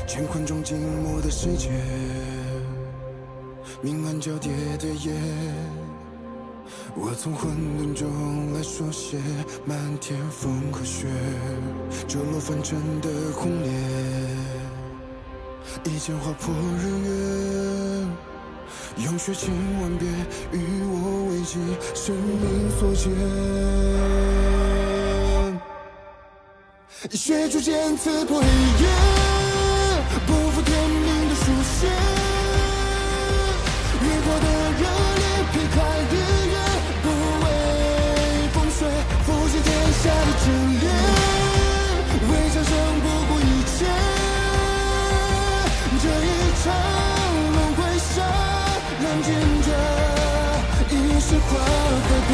乾坤中静默的世界，明暗交叠的夜，我从混沌中来书写漫天风和雪，折落凡尘的轰烈，一剑划破日月，用血千万遍与我为己，生命所见。以血铸剑刺破黑夜，不负天命的书写，越过的热烈劈开日月，不畏风雪，复兴天下的真烈，为战胜不顾一切，这一场轮回下，让见证一世化改变。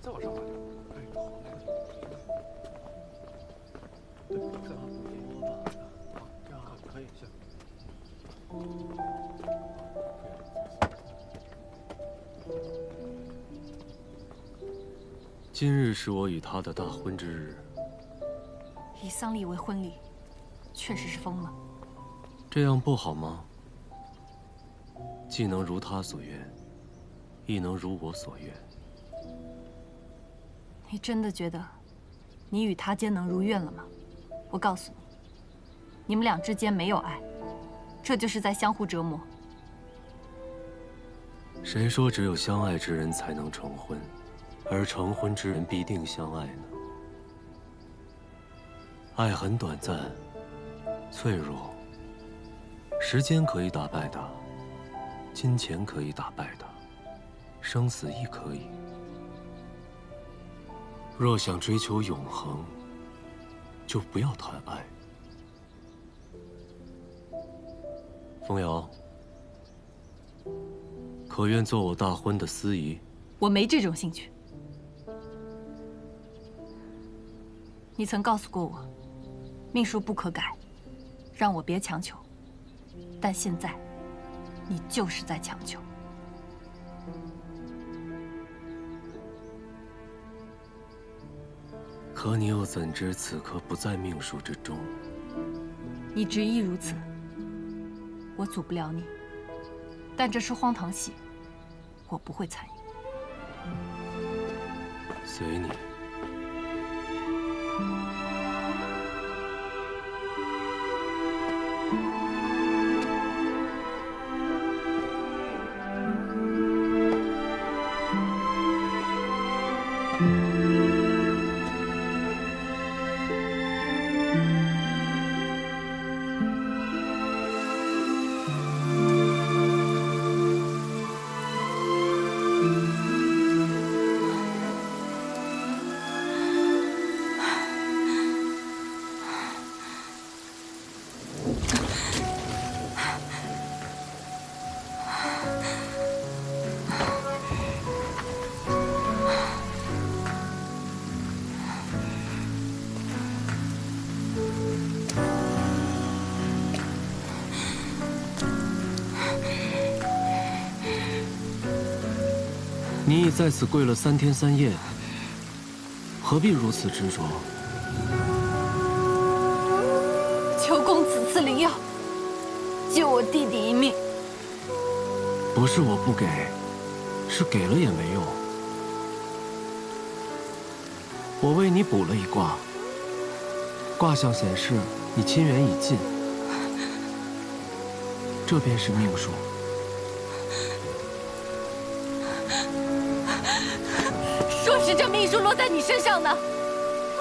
再往上爬点。哎，好嘞。对，再往多吧。好，这样可以，行。今日是我与他的大婚之日。以丧礼为婚礼，确实是疯了。这样不好吗？既能如他所愿，亦能如我所愿。你真的觉得你与他皆能如愿了吗？我告诉你，你们俩之间没有爱，这就是在相互折磨。谁说只有相爱之人才能成婚，而成婚之人必定相爱呢？爱很短暂，脆弱，时间可以打败它，金钱可以打败它，生死亦可以。若想追求永恒，就不要谈爱。风瑶，可愿做我大婚的司仪？我没这种兴趣。你曾告诉过我，命数不可改，让我别强求。但现在，你就是在强求。可你又怎知此刻不在命数之中？你执意如此，我阻不了你。但这是荒唐戏，我不会参与。随你。你已在此跪了3天3夜，何必如此执着？求公子赐灵药，救我弟弟一命。不是我不给，是给了也没用。我为你卜了一卦，卦象显示你亲缘已尽，这便是命数。若是这命数落在你身上呢，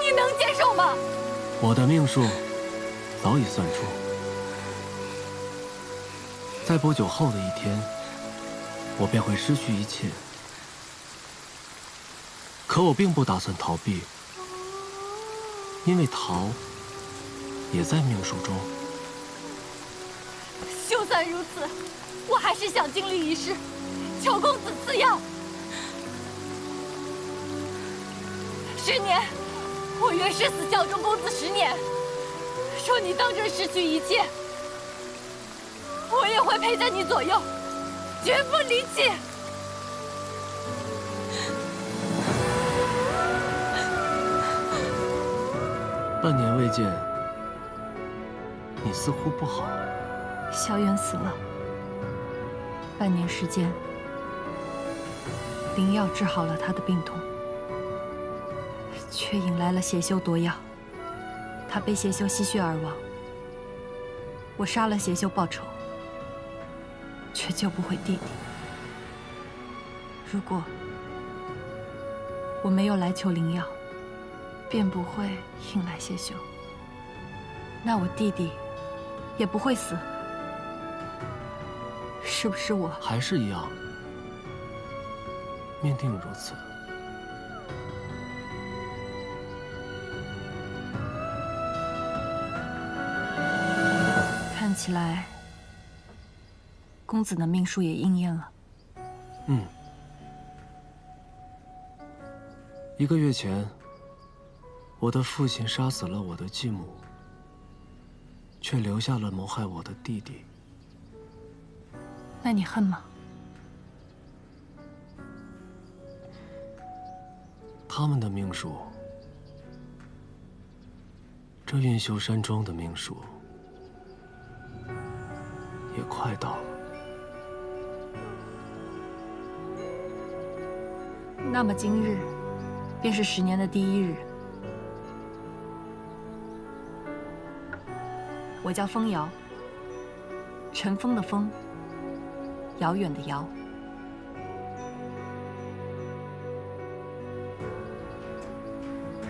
你能接受吗？我的命数早已算出，在不久后的一天，我便会失去一切。可我并不打算逃避，因为逃也在命数中。就算如此，我还是想经历一试，求公子赐药。10年，我愿誓死效忠公子10年。若你当真失去一切，我也会陪在你左右，绝不离弃。半年未见，你似乎不好。萧远死了，半年时间，灵药治好了他的病痛，却引来了血修夺药，他被血修吸血而亡。我杀了血修报仇，却救不回弟弟。如果我没有来求灵药，便不会引来血修，那我弟弟也不会死。是不是我还是一样，命定如此。看起来，公子的命数也应验了。1个月前，我的父亲杀死了我的继母，却留下了谋害我的弟弟。那你恨吗？他们的命数，这运修山庄的命数，也快到了。那么今日，便是10年的第1日。我叫风瑶，尘封的风，遥远的遥。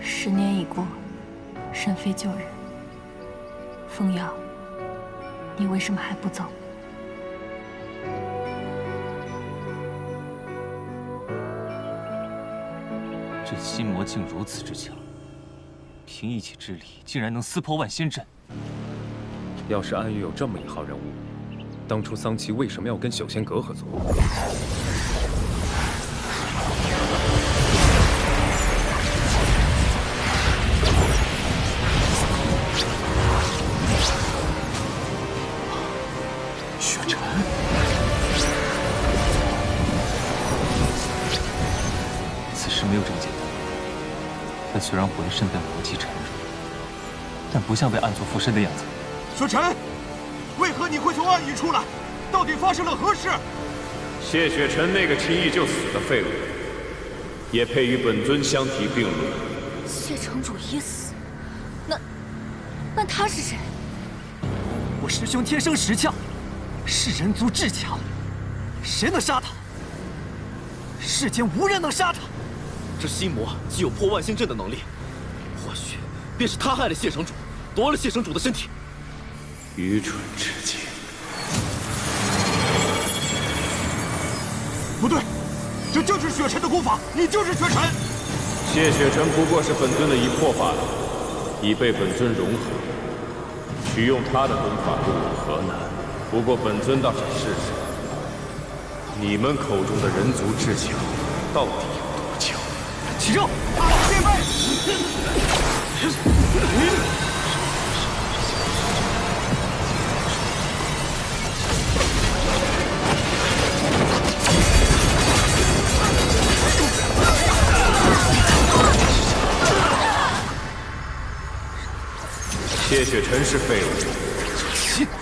10年已过，甚非旧日。风瑶，你为什么还不走？这心魔竟如此之强，凭一己之力，竟然能撕破万仙阵。要是暗域有这么一号人物，当初桑琪为什么要跟小仙阁合作？雪尘，此事没有这么简单。他虽然火的身被魔气沉入，但不像被暗族附身的样子。雪尘，为何你会从暗域出来？到底发生了何事？谢雪尘那个轻易就死的废物，也配与本尊相提并论？谢城主已死，那他是谁？我师兄天生石窍，是人族至强，谁能杀他？世间无人能杀他。这心魔既有破万星阵的能力，或许便是他害了谢城主，夺了谢城主的身体。愚蠢至极！不对，这就是雪尘的功法，你就是雪尘。谢雪尘不过是本尊的一魄罢了，已被本尊融合。取用他的功法又有何难？不过本尊倒想试试，你们口中的人族至强到底有多强？起肉，戒备！谢雪尘是废物，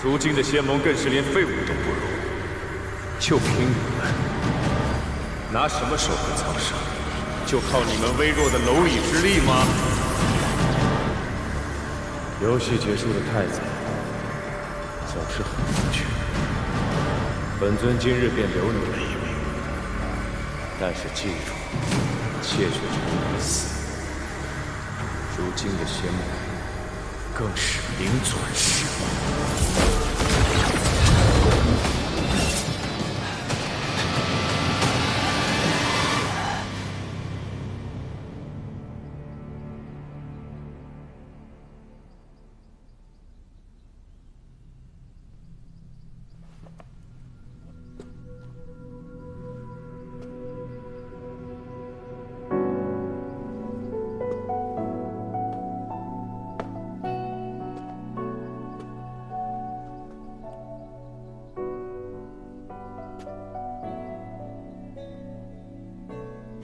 如今的仙盟更是连废物都不如。就凭你们，拿什么手段藏身？就靠你们微弱的蝼蚁之力吗？游戏结束的太早，总是很无趣。本尊今日便留你们一命，但是记住，谢雪尘已死，如今的仙盟更是名存实亡。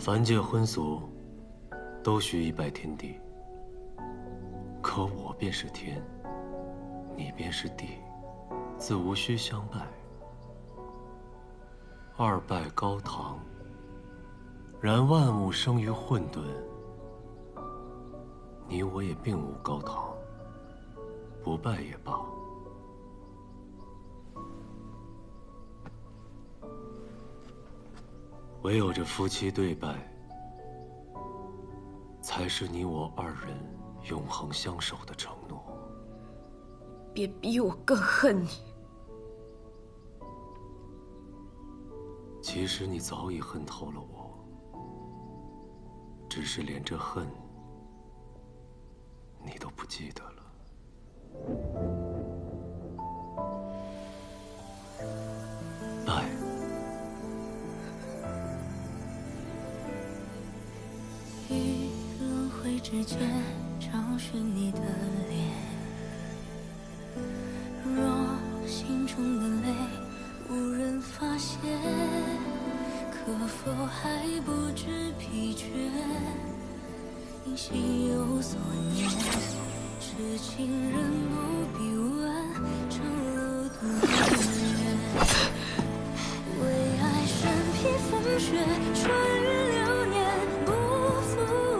凡界婚俗，都需一拜天地。可我便是天，你便是地，自无需相拜。二拜高堂，然万物生于混沌。你我也并无高堂，不拜也罢。唯有这夫妻对拜，才是你我二人永恒相守的承诺。别逼我更恨你。其实你早已恨透了我，只是连这恨，你都不记得了。拜。于轮回之间找寻你的脸，若心中的泪无人发现，可否还不知疲倦？因心有所念，痴情人不必问，长路多远？为爱身披风雪，穿越流年，不负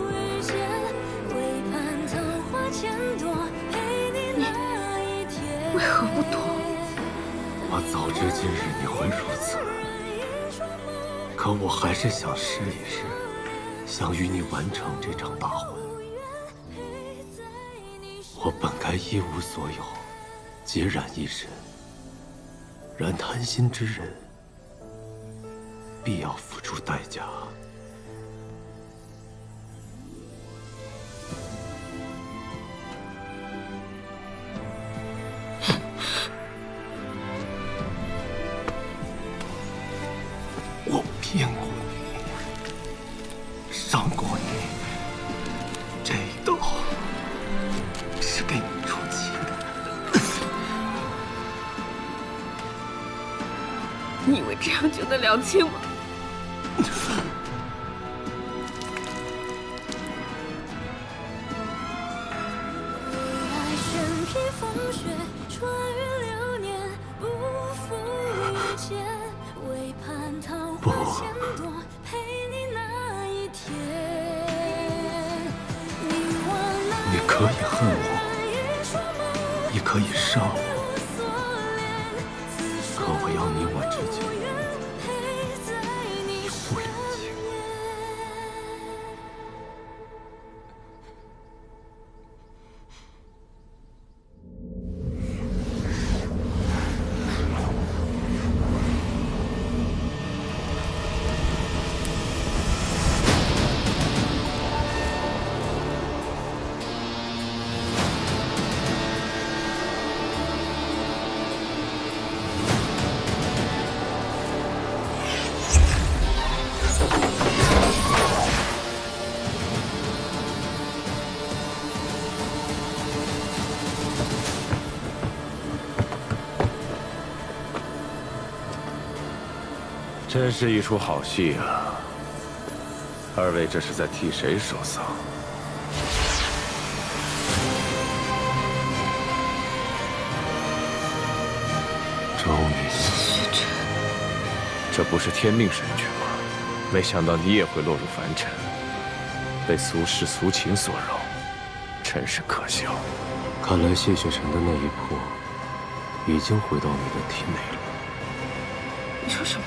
遇见。为盼桃花千朵，陪你那一天。为何不躲？我早知今日你会如此，可我还是想试一试，想与你完成这场大婚。我本该一无所有，孑然一身，然贪心之人，必要付出代价。我骗过你，伤过你，这一刀是给你出气的。你以为这样就能两清吗？身披风雪，穿越流年，不负遇见。为盼桃花千朵，陪你那一天。你可以恨我，也可以杀我，可我要你我之间永不两清。真是一出好戏啊！二位这是在替谁守丧？周明，许晨，这不是天命神诀吗？没想到你也会落入凡尘，被俗世俗情所扰，真是可笑。看来谢雪晨的那一魄已经回到你的体内了。你说什么？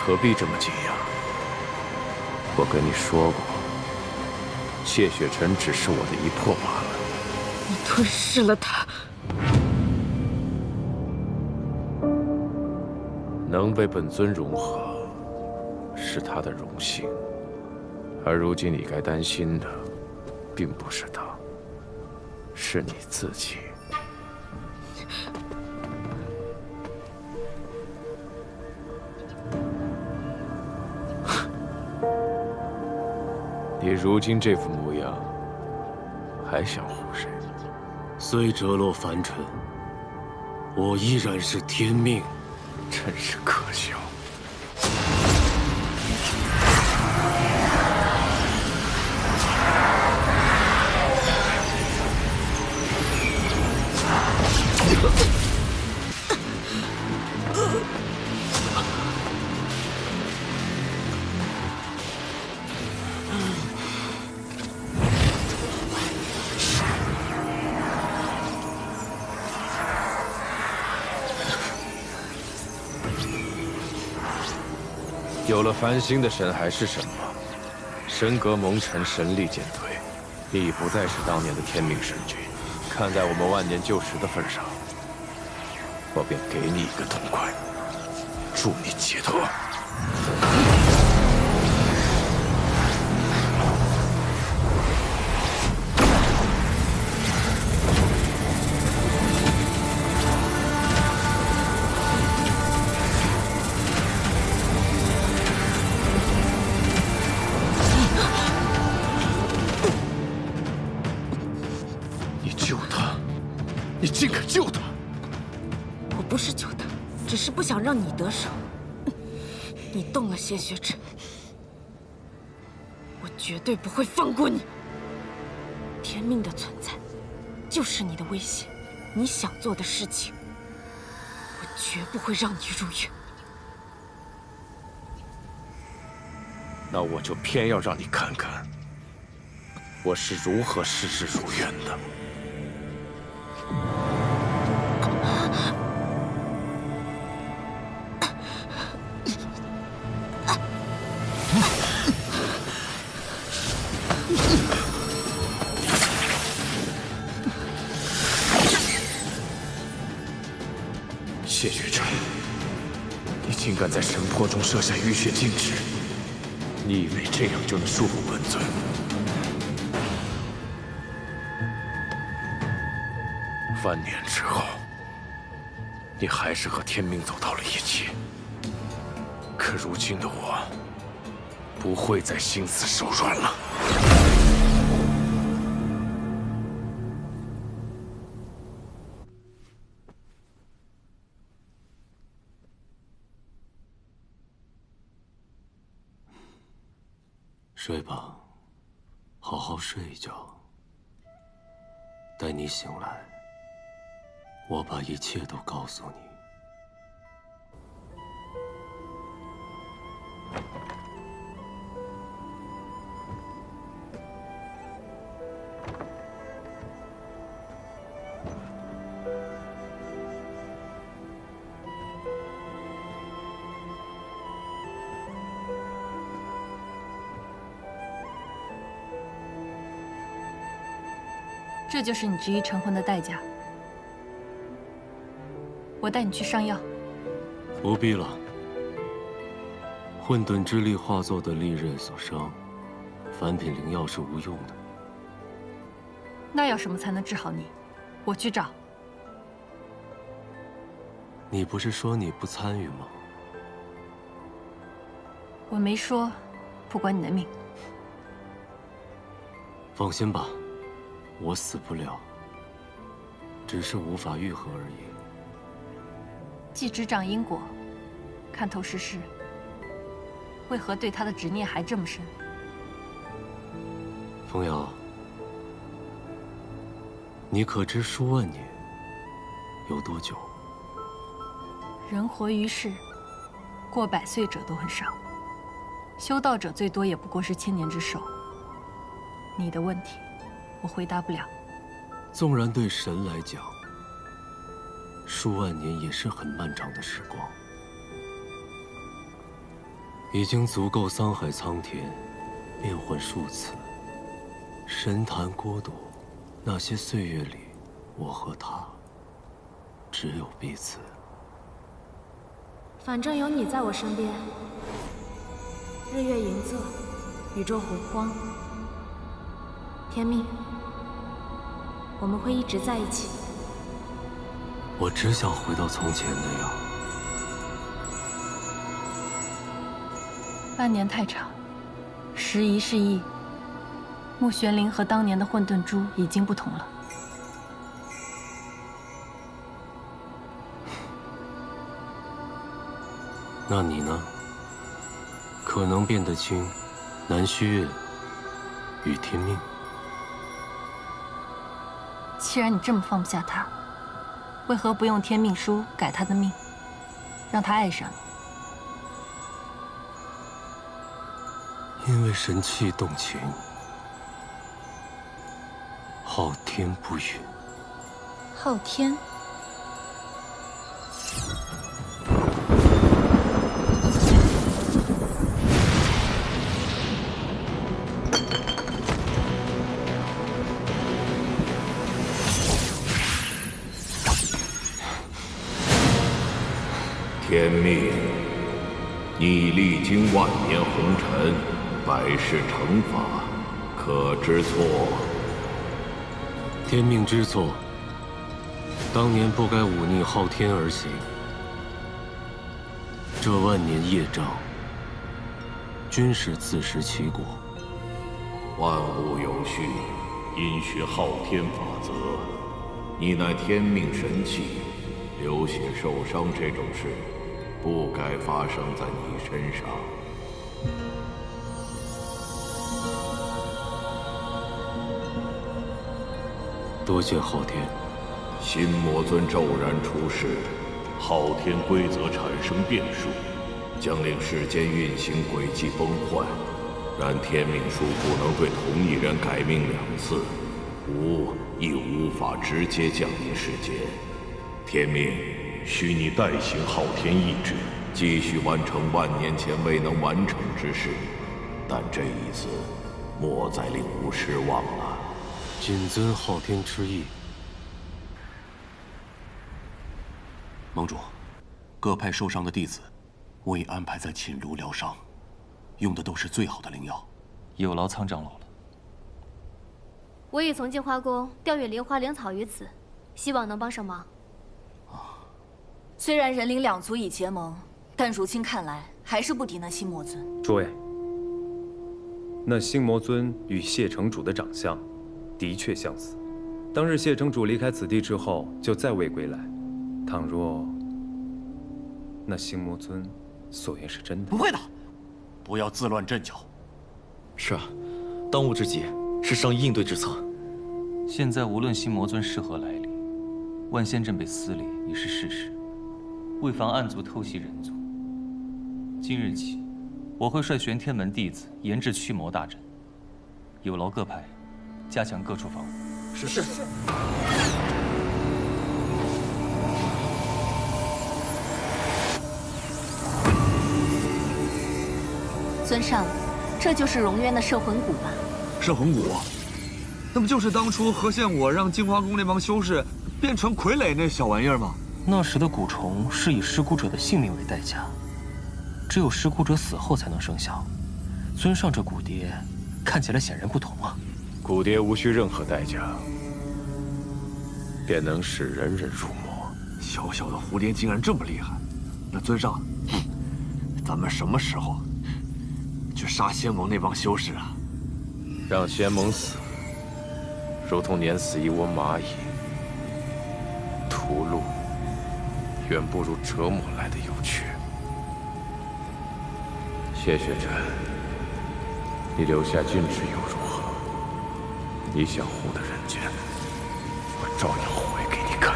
何必这么惊讶？我跟你说过，谢雪晨只是我的一魄罢了。你吞噬了他。能被本尊融合，是他的荣幸。而如今你该担心的，并不是他，是你自己。你如今这副模样，还想唬谁？虽折落凡尘，我依然是天命。真是可笑。有了繁星的神还是什么？神格蒙尘，神力减退，你已不再是当年的天命神君。看在我们万年旧识的份上，我便给你一个痛快，祝你解脱。你竟敢救他！我不是救他，只是不想让你得手。你动了谢雪尘，我绝对不会放过你。天命的存在，就是你的威胁。你想做的事情，我绝不会让你如愿。那我就偏要让你看看，我是如何事事如愿的。 谢雪尘，你竟敢在神魄中设下淤血禁制！你以为这样就能束缚本尊？万年之后，你还是和天命走到了一起。可如今的我，不会再心慈手软了。 睡吧，好好睡一觉。待你醒来，我把一切都告诉你。这就是你执意成婚的代价。我带你去上药。不必了。混沌之力化作的利刃所伤，凡品灵药是无用的。那要什么才能治好你？我去找。你不是说你不参与吗？我没说，不管你的命。放心吧。 我死不了，只是无法愈合而已。既执掌因果，看透世事，为何对他的执念还这么深？风瑶，你可知数万年有多久？人活于世，过100岁者都很少，修道者最多也不过是1000年之寿。你的问题。 我回答不了。纵然对神来讲，数万年也是很漫长的时光，已经足够桑海苍田变换数次。神坛孤独，那些岁月里，我和他只有彼此。反正有你在我身边，日月盈昃，宇宙洪荒，天命。 我们会一直在一起。我只想回到从前那样。半年太长，时移世易。穆玄灵和当年的混沌珠已经不同了。那你呢？可能辨得清南虚月与天命。 既然你这么放不下他，为何不用天命书改他的命，让他爱上你？因为神气动情，昊天不允。昊天。天命，你历经万年红尘，百世惩罚，可知错？天命知错，当年不该忤逆昊天而行。这万年业障，均是自食其果。万物有序，因循昊天法则。你乃天命神器，流血受伤这种事，不该发生在你身上。多谢昊天。心魔尊骤然出世，昊天规则产生变数，将令世间运行轨迹崩坏。然天命书不能对同一人改命2次，亦无法直接降临世间。天命，需你代行昊天意志，继续完成万年前未能完成之事。但这一次，莫再令吾失望了。谨遵昊天之意。盟主，各派受伤的弟子，我已安排在寝炉疗伤，用的都是最好的灵药。有劳苍长老了。我已从净花宫调阅灵花灵草于此，希望能帮上忙。虽然人灵2族已结盟，但如今看来还是不敌那心魔尊。诸位，那心魔尊与谢城主的长相的确相似。当日谢城主离开此地之后，就再未归来。倘若那心魔尊所言是真的，不会的，不要自乱阵脚。是啊，当务之急是商议应对之策。现在无论心魔尊是何来历，万仙阵被撕裂已是事实。为防暗族偷袭人族，今日起，我会率玄天门弟子研制驱魔大阵，有劳各派加强各处防务。是。尊上，这就是荣渊的摄魂骨吧？摄魂骨，那不就是当初何县我让净华宫那帮修士变成傀儡那小玩意儿吗？那时的蛊虫是以尸骨者的性命为代价，只有尸骨者死后才能生效。尊上这骨蝶看起来显然不同啊。骨蝶无需任何代价，便能使人人入魔。小小的蝴蝶竟然这么厉害，那尊上，咱们什么时候去杀仙盟那帮修士啊？让仙盟死，如同碾死一窝蚂蚁，屠戮远不如折磨来的有趣。谢雪晨，你留下禁制又如何？你想护的人间，我照样毁给你看。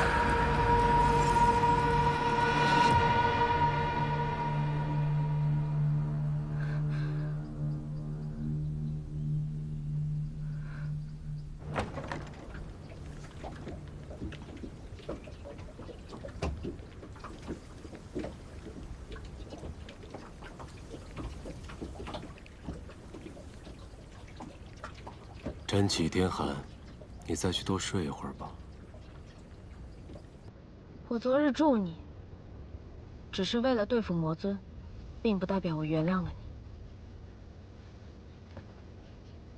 天气天寒，你再去多睡一会儿吧。我昨日助你，只是为了对付魔尊，并不代表我原谅了你。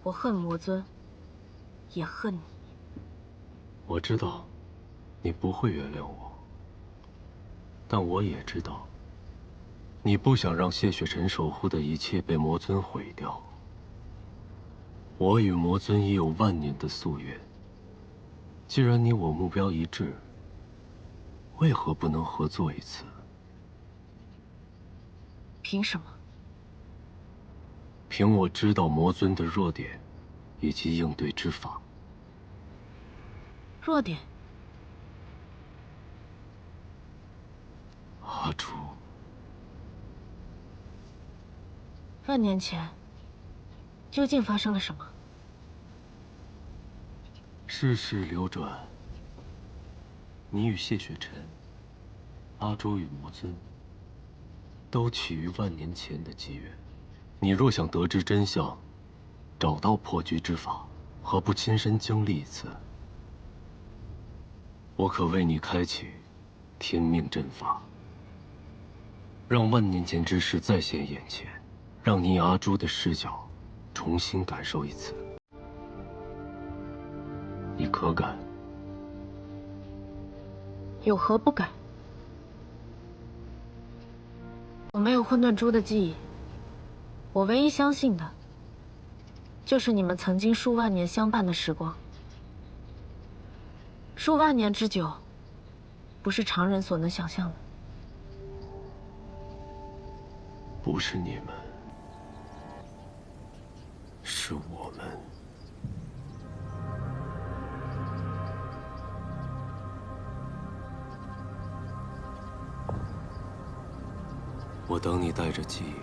我恨魔尊，也恨你。我知道，你不会原谅我，但我也知道，你不想让谢雪晨守护的一切被魔尊毁掉。我与魔尊已有万年的夙愿，既然你我目标一致，为何不能合作一次？凭什么？凭我知道魔尊的弱点，以及应对之法。弱点？阿朱，万年前，究竟发生了什么？世事流转，你与谢雪晨、阿朱与魔尊，都起于万年前的机缘。你若想得知真相，找到破局之法，何不亲身经历一次？我可为你开启天命阵法，让万年前之事再现眼前，让你阿朱的视角重新感受一次。你可敢？有何不敢？我没有混沌珠的记忆，我唯一相信的，就是你们曾经数万年相伴的时光。数万年之久，不是常人所能想象的。不是你们，是我们。我等你带着记忆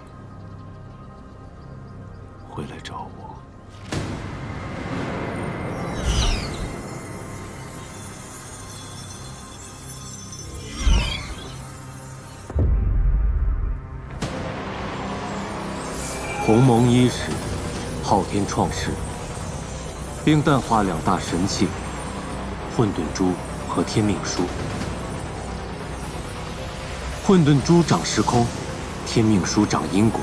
回来找我。鸿蒙伊始，昊天创世，并淡化两大神器混沌珠和天命书。混沌珠掌时空，天命书掌因果，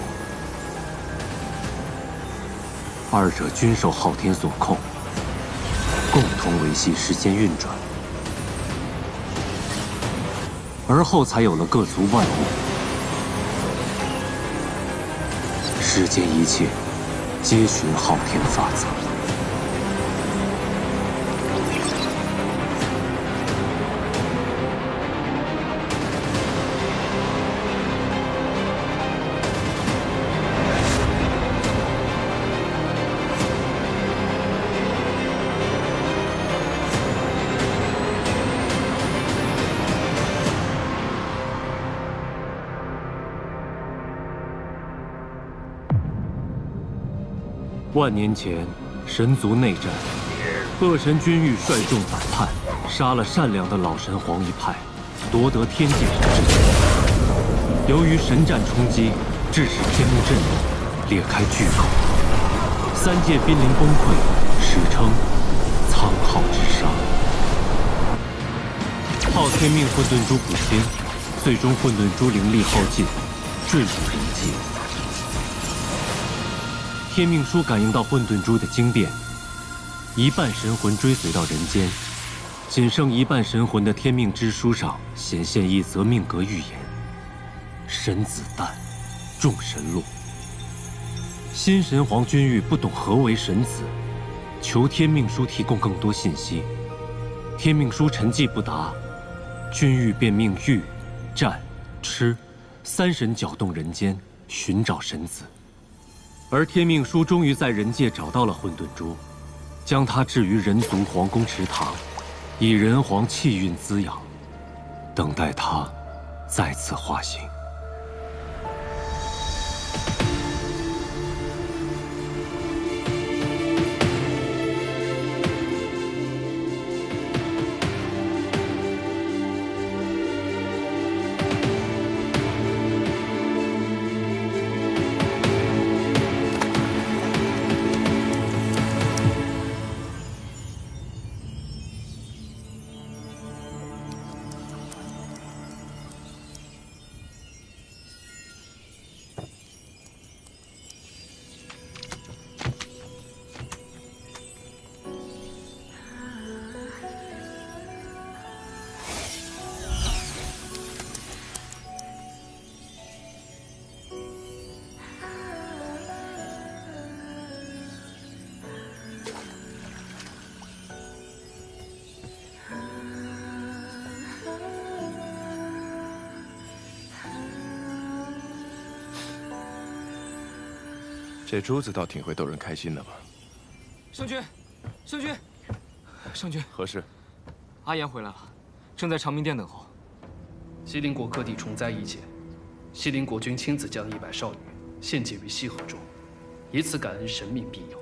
二者均受昊天所控，共同维系世间运转，而后才有了各族万物。世间一切，皆循昊天法则。万年前，神族内战，恶神君玉率众反叛，杀了善良的老神皇一派，夺得天界神之权。由于神战冲击，致使天幕震动，裂开巨口，三界濒临崩溃，史称苍浩之杀。昊天命混沌珠补天，最终混沌珠灵力耗尽，坠入人界。天命书感应到混沌珠的精变，一半神魂追随到人间，仅剩一半神魂的天命之书上显现一则命格预言：神子诞，众神落。新神皇君玉不懂何为神子，求天命书提供更多信息。天命书沉寂不答，君玉便命玉、战、蚩三神搅动人间，寻找神子。而天命书终于在人界找到了混沌珠，将它置于人族皇宫池塘，以人皇气运滋养，等待它再次化形。这珠子倒挺会逗人开心的嘛。圣君，圣君，圣君，何事？阿言回来了，正在长明殿等候。西陵国各地虫灾一解，西陵国君亲自将100少女献祭于西河中，以此感恩神明庇佑。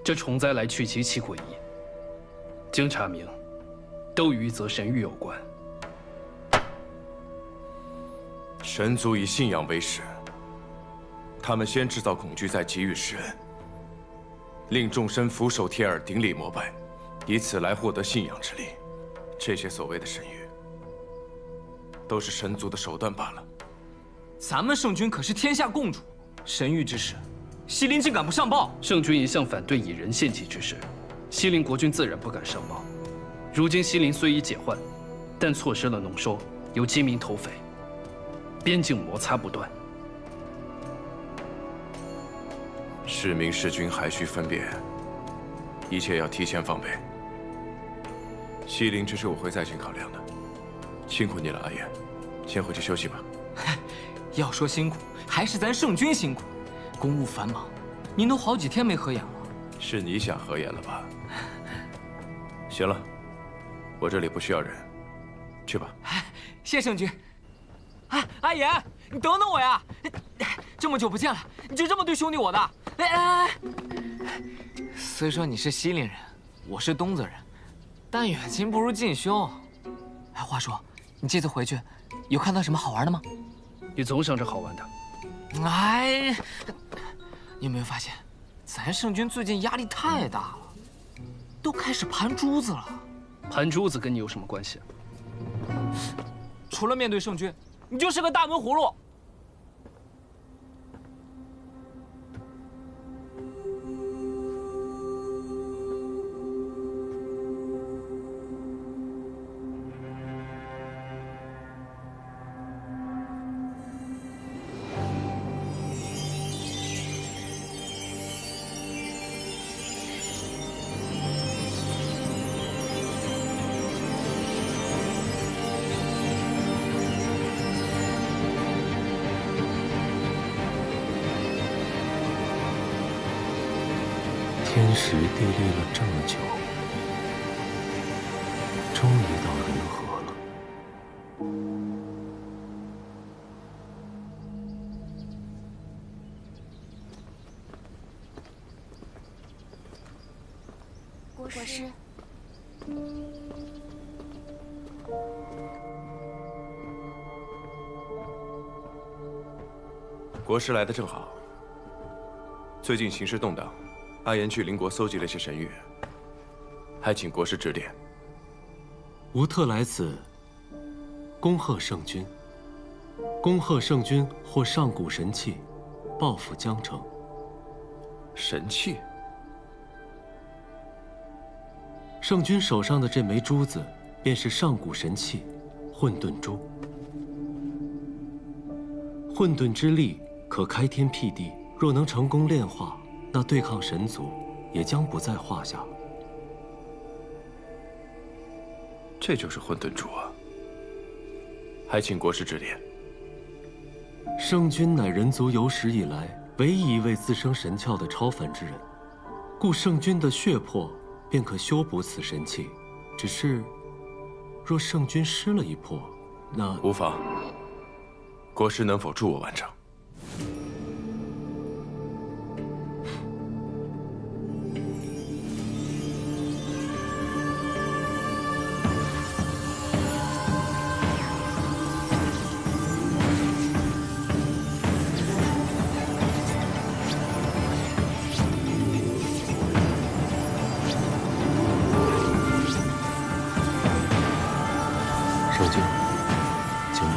这虫灾来去极其诡异，经查明，都与一则神谕有关。神族以信仰为始，他们先制造恐惧，再给予施恩，令众生俯首帖耳，顶礼膜拜，以此来获得信仰之力。这些所谓的神谕，都是神族的手段罢了。咱们圣君可是天下共主，神谕之事，西陵竟敢不上报？圣君一向反对以人献祭之事，西陵国君自然不敢上报。如今西陵虽已解患，但错失了农收，有饥民投匪，边境摩擦不断。是民是君还需分辨，一切要提前防备。西陵之事我会再行考量的，辛苦你了，阿言，先回去休息吧。要说辛苦，还是咱圣君辛苦，公务繁忙，您都好几天没合眼了。是你想合眼了吧？行了，我这里不需要人，去吧。谢圣君。哎，阿言，你等等我呀！这么久不见了，你就这么对兄弟我的？哎，虽说你是西陵人，我是东泽人，但远亲不如近兄。哎，话说，你这次回去有看到什么好玩的吗？你总想着好玩的。哎，你有没有发现，咱圣君最近压力太大了，都开始盘珠子了。盘珠子跟你有什么关系？除了面对圣君，你就是个大闷葫芦。天时地利了这么久，终于到人和了。国师，国师来的正好。最近形势动荡，阿言去邻国搜集了些神谕，还请国师指点。吾特来此，恭贺圣君。恭贺圣君获上古神器，报复江城。神器？圣君手上的这枚珠子，便是上古神器——混沌珠。混沌之力可开天辟地，若能成功炼化，那对抗神族也将不在话下。这就是混沌珠啊！还请国师指点。圣君乃人族有史以来唯一一位自生神窍的超凡之人，故圣君的血魄便可修补此神器。只是，若圣君失了一魄，那无妨。国师能否助我完成？圣君，请入。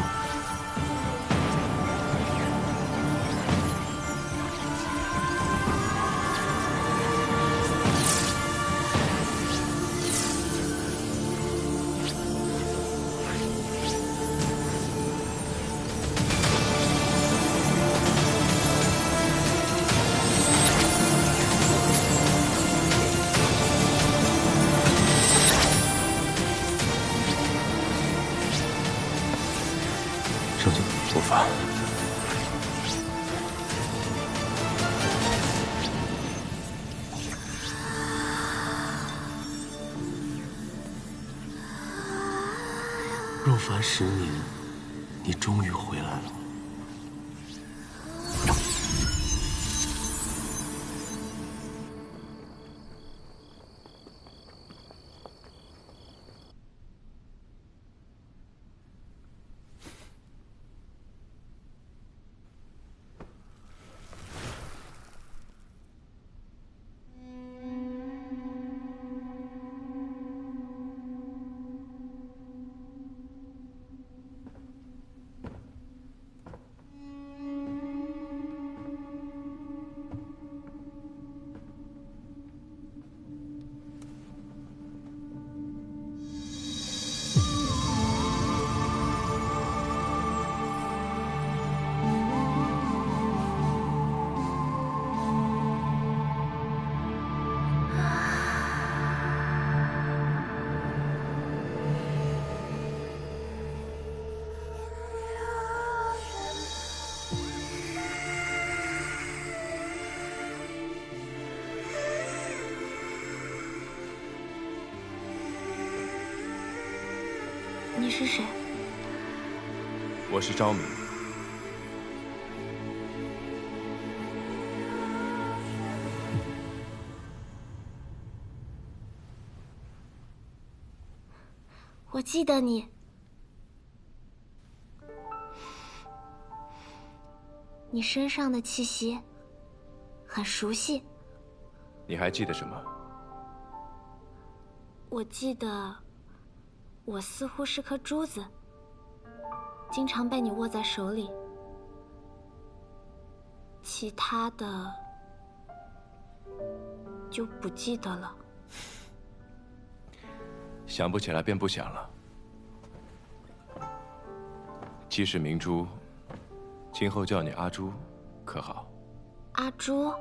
圣君，无妨。若凡10年，你终于回来了。你是谁？我是昭明。我记得你。你身上的气息很熟悉。你还记得什么？我记得，我似乎是颗珠子，经常被你握在手里。其他的就不记得了。想不起来便不想了。既是明珠，今后叫你阿朱，可好？阿朱，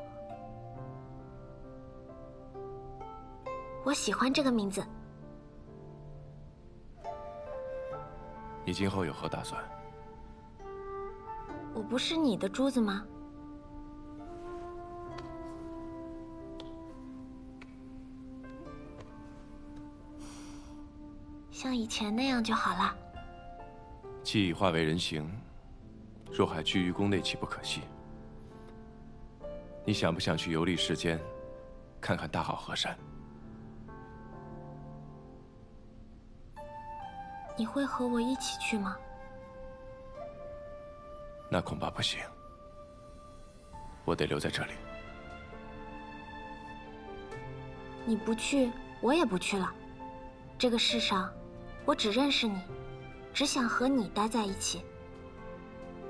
我喜欢这个名字。你今后有何打算？我不是你的珠子吗？像以前那样就好了。既已化为人形，若还居于宫内，岂不可惜？你想不想去游历世间，看看大好河山？你会和我一起去吗？那恐怕不行，我得留在这里。你不去，我也不去了。这个世上，我只认识你，只想和你待在一起。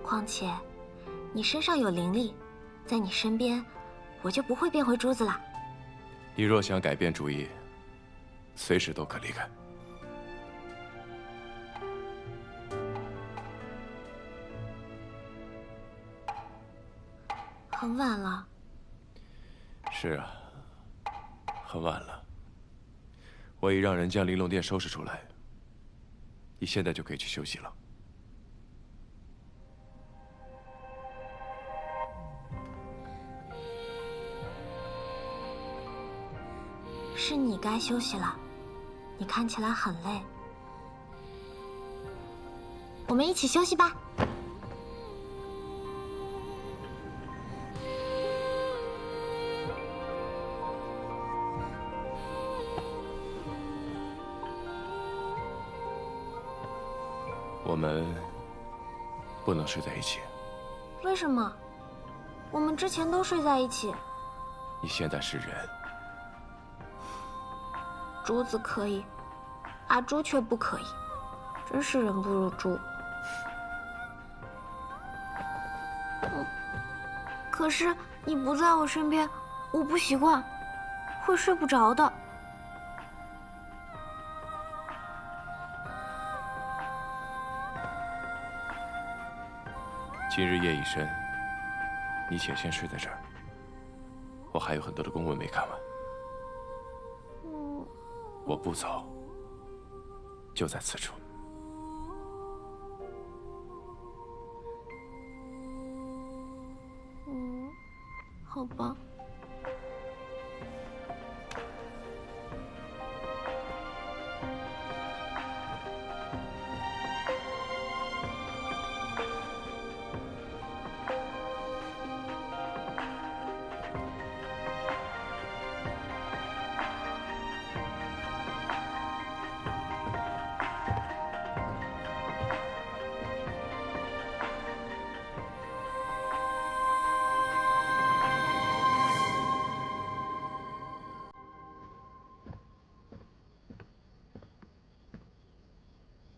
况且，你身上有灵力，在你身边，我就不会变回珠子了。你若想改变主意，随时都可离开。很晚了。是啊，很晚了。我已让人将玲珑殿收拾出来，你现在就可以去休息了。是你该休息了，你看起来很累。我们一起休息吧。我们不能睡在一起。为什么？我们之前都睡在一起。你现在是人。珠子可以，阿朱却不可以，真是人不如猪。可是你不在我身边，我不习惯，会睡不着的。今日夜已深，你且先睡在这儿。我还有很多的公文没看完。我不走，就在此处。好吧。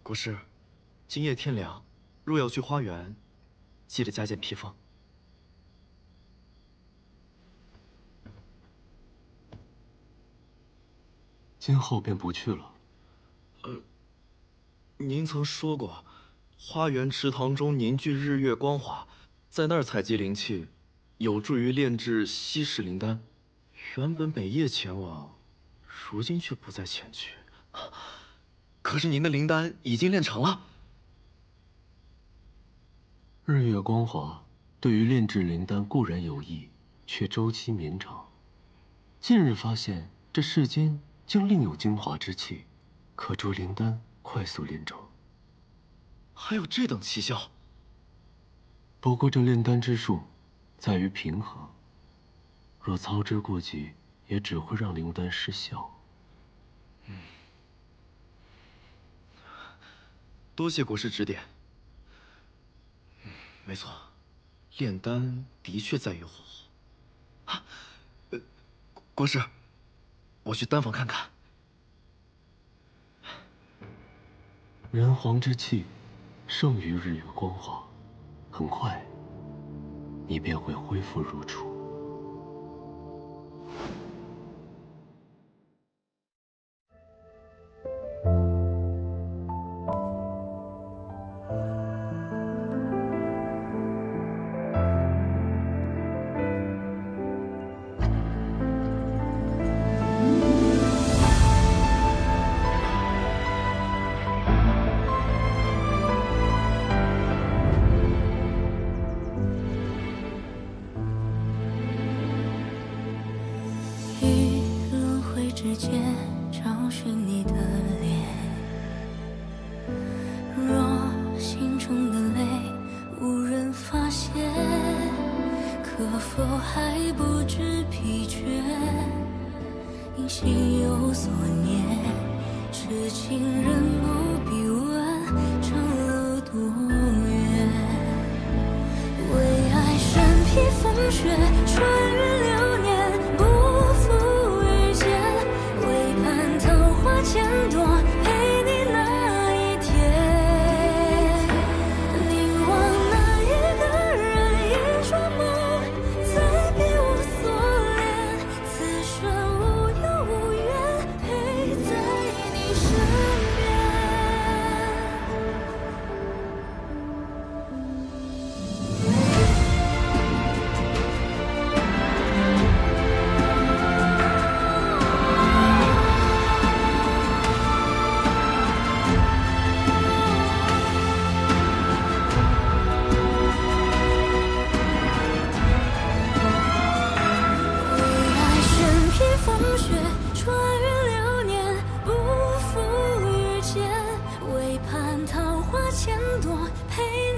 国师，今夜天凉，若要去花园，记得加件披风。今后便不去了。您曾说过，花园池塘中凝聚日月光华，在那儿采集灵气，有助于炼制稀世灵丹。原本每夜前往，如今却不再前去。可是您的灵丹已经炼成了。日月光华对于炼制灵丹固然有益，却周期绵长。近日发现这世间竟另有精华之气，可助灵丹快速炼成。还有这等奇效？不过这炼丹之术，在于平衡。若操之过急，也只会让灵丹失效。多谢国师指点。没错，炼丹的确在于火候。国师，我去丹房看看。人皇之气，胜于日月光华，很快，你便会恢复如初。之间找寻你的脸，若心中的泪无人发现，可否还不知疲倦？因心有所念，痴情人不必问长路多远。为爱身披风雪，穿越流年，不负遇见。为盼桃花千朵，陪你那一天。凝望那一个人，一双眸，再别无所恋。此生无忧无怨，陪在你身边。风雪穿越流年，不负遇见。为盼桃花千朵，陪